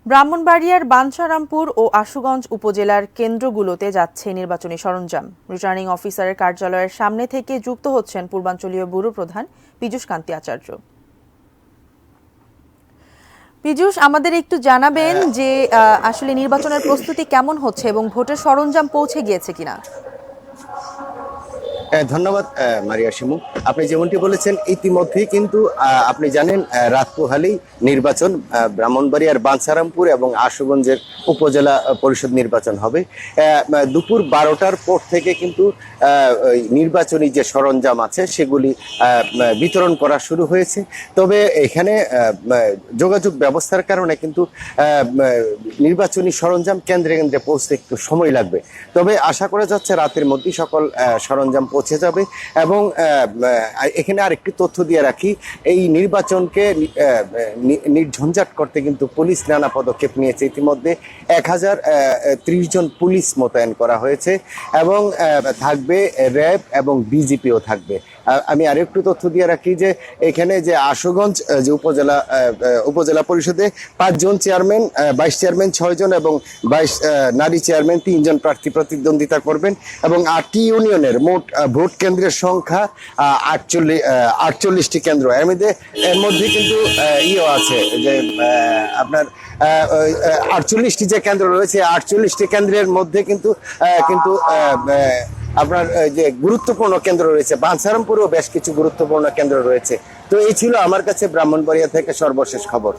ব্রাহ্মণবাড়িয়ার বাঞ্ছারামপুর ও আশুগঞ্জ উপজেলার কেন্দ্রগুলোতে যাচ্ছে নির্বাচনী সরঞ্জাম। রিটার্নিং অফিসারের কার্যালয়ের সামনে থেকে যুক্ত হচ্ছেন পূর্বাঞ্চলীয় ব্যুরো প্রধান পীযূষ কান্তি আচার্য। পীযূষ, আমাদের একটু জানাবেন যে আসলে নির্বাচনের প্রস্তুতি কেমন হচ্ছে এবং ভোটের সরঞ্জাম পৌঁছে গিয়েছে কিনা। ধন্যবাদ মারিয়া শিমু। আপনি যেমনটি বলেছেন ইতিমধ্যেই কিন্তু আপনি জানেন রাত পোহালেই নির্বাচন ব্রাহ্মণবাড়িয়ার বাঞ্ছারামপুর এবং আশুগঞ্জের উপজেলা পরিষদ নির্বাচন হবে। দুপুর 12টার পর থেকে কিন্তু নির্বাচনী যে সরঞ্জাম আছে সেগুলি বিতরণ করা শুরু হয়েছে। তবে এখানে যোগাযোগ ব্যবস্থার কারণে কিন্তু নির্বাচনী সরঞ্জাম কেন্দ্রে কেন্দ্রে পৌঁছতে একটু সময় লাগবে। তবে আশা করা যাচ্ছে রাতের মধ্যেই সকল সরঞ্জাম পৌঁছে যাবে। এবং এখানে আরেকটি তথ্য দিয়ে রাখি, এই নির্বাচনকে নির্ঝঞ্ঝাট করতে কিন্তু পুলিশ নানা পদক্ষেপ নিয়েছে। ইতিমধ্যে 1030 জন পুলিশ মোতায়েন করা হয়েছে এবং থাকবে র্যাব এবং বিজিপিও থাকবে। আমি আরেকটু তথ্য দিয়ে রাখি যে এখানে যে আশুগঞ্জ যে উপজেলা পরিষদে 5 জন চেয়ারম্যান, 22 চেয়ারম্যান 6 জন এবং 22 নারী চেয়ারম্যান 3 জন প্রার্থী প্রতিদ্বন্দ্বিতা করবেন এবং 8টি ইউনিয়নের মোট ভোট কেন্দ্রের সংখ্যা 48টি কেন্দ্র। এর মধ্যে কিন্তু আছে যে আপনার 48টি যে কেন্দ্র রয়েছে, 48টি কেন্দ্রের মধ্যে কিন্তু আপনার যে গুরুত্বপূর্ণ কেন্দ্র রয়েছে, বাঞ্ছারামপুরেও বেশ কিছু গুরুত্বপূর্ণ কেন্দ্র রয়েছে। তো এই ছিল আমার কাছে ব্রাহ্মণবাড়িয়া থেকে সর্বশেষ খবর।